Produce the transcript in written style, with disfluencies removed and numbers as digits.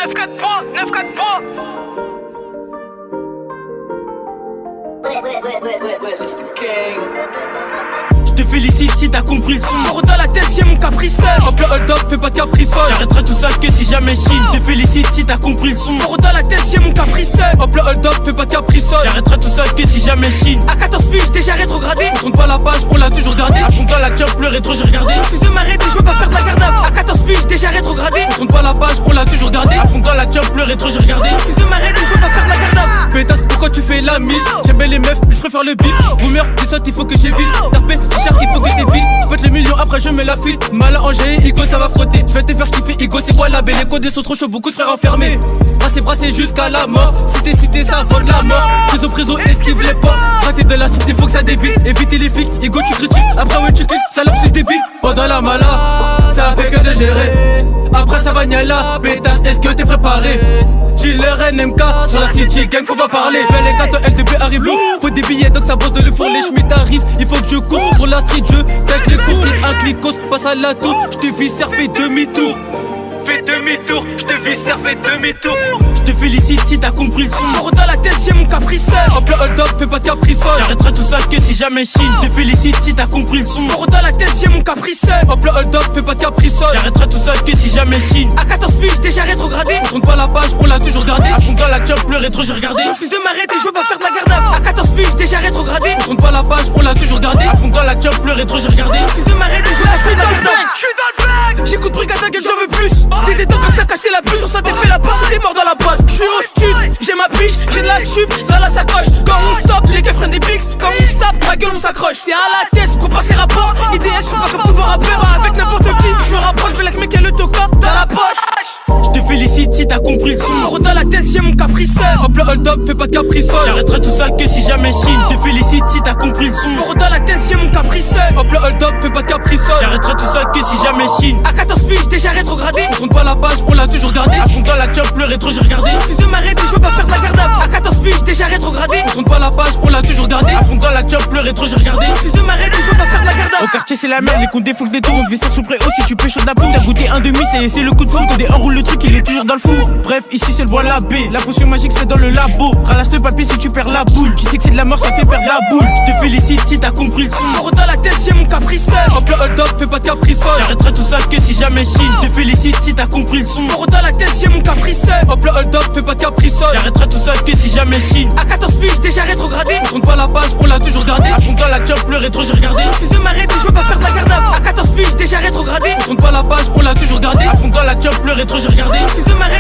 9-4 points, 9-4 points. Je te félicite si t'as compris le son. Euro dans la tête, j'ai mon caprice. Hop le hold up, fais pas de capricole. J'arrêterai tout ça que si jamais chine. Je te félicite si t'as compris le son. Euro dans la tête, j'ai mon caprice. Hop le hold up, fais pas de capricole. J'arrêterai tout ça que si jamais chine. À 14 piges, déjà rétrogradé. On tourne pas la page, on l'a toujours gardé. À fond dans la jump, le rétro, j'ai regardé. Je refuse de m'arrêter, je veux pas faire de la garde à 14 piges, déjà rétrogradé. On tourne pas la page, on l'a toujours gardé. À fond dans la jump, le rétro, j'ai regardé. Je refuse de m'arrêter, je veux pas faire de la garde à Pétasse, pourquoi tu fais la mise? J'aime bien les meufs, mais je préfère le bif. Boomer, tu sautes, il faut que j'évite. Tarpé, Shark, il faut que t'évites. J'pète le million, après je mets la file. Malin Angers, Igo, ça va frotter. J'vais te faire kiffer, Igo, c'est quoi la belle? Les codes sont trop chauds, beaucoup de frères enfermés. Brassé jusqu'à la mort. Cité, ça vole la mort. Prison, esquive les ports. Raté de la cité, faut que ça débite. Éviter les flics, Igo, tu critiques. Après, ouais, tu cliques, salope, c'est débile. Pendant la mala, ça fait que de gérer. Après, ça va niala. Pétasse, est-ce que t'es préparé? Chiller NMK sur la city gang, faut pas parler. Belle et 4 LDB arrive lourd. Faut des billets donc ça bosse de le four. Les schmitt arrivent, il faut que je cours. Pour la street, je sèche les cours. T'es un clicos, passe à la tour. J'te vis, fais demi-tour. Fais demi-tour, j'te vis, fais demi-tour. Je te félicite si t'as compris le son. Euro dans la tête, j'ai mon caprice. Hop le hold up, fais pas de capricole. J'arrêterai tout ça que si jamais chine. Je te félicite si t'as compris le son. Euro dans la tête, j'ai mon caprice. Hop le hold up, fais pas de capricole. J'arrêterai tout ça que si jamais chine. À 14 piges, déjà rétrogradé. On tourne pas la page, on l'a toujours gardé. À fond dans la jump, le rétro, j'ai regardé. Je refuse de m'arrêter, je veux pas faire de la garde à 14 piges, déjà rétrogradé. On tourne pas la page, on l'a toujours gardé. À fond dans la jump, le rétro, j'ai regardé. Je refuse de m'arrêter, je veux pas faire de la garde à. J'écoute Brigada gueule, j'en veux plus. Des détox, ça cassé la puce, on s'en fait la passe, t'es mort dans la passe. J'suis au stud, j'ai ma piche, j'ai de la stup dans la sacoche. Quand on stop, les gars prennent des pics. Quand on stop, ma gueule on s'accroche. C'est à la tête qu'on passe les rapports. IDS, je suis pas comme tous vos rappeurs. Avec n'importe qui, je me rapproche, je vais like mec qui a le toca dans la poche. Je te félicite si t'as compris le son. Euro dans la tête, j'ai mon caprice. Hop le hold up, fais pas de capricole. J'arrêterai tout ça que si jamais chine. Je te félicite si t'as compris le son. Euro dans la tête, j'ai mon caprice. Hop le hold up, fais pas de capricole. J'arrêterai tout ça que si jamais chine. À 14 piges, déjà rétrogradé. On tourne pas la page, on l'a toujours gardé. À fond dans la jump, le rétro, j'ai regardé. Je refuse de m'arrêter, je veux pas faire de la garde à 14 piges, déjà rétrogradé. On tourne pas la page, on l'a toujours gardé. À fond dans la jump, le rétro, j'ai regardé. Je refuse de m'arrêter, je veux pas faire de la garde à. Au quartier c'est la merde, les comptes défoncent des tours. On devait sous près haut si tu pêches de la boue. T'as goûté un demi, c'est le coup de foudre. Quand on enroule le truc, il est toujours dans le four. Bref, ici c'est le bois la baie. La potion magique se fait dans le labo. Ralasse le papier si tu perds la boule. Tu sais que c'est de la mort, ça fait perdre la boule. Je te félicite si t'as compris le son. Euro dans la tête, j'ai mon caprice. Hop le hold up, fais pas de capricole. J'arrêterai tout ça que si jamais chine. Je te félicite si t'as compris le son. Euro dans la tête, j'ai mon caprice. Hop le hold up, fais pas de capricole. J'arrêterai tout ça que si jamais chine. À 14 piges, déjà rétrogradé. On tourne pas la page, on l'a toujours gardé. À fond dans la jump, le rétro, j'ai regardé. Je refuse de m'arrêter, je veux pas faire de la garde à 14 piges, déjà rétrogradé. On tourne pas la page, on l'a toujours gardé. À fond dans la jump, le rétro, j'ai regardé. Je refuse de m'arrêter.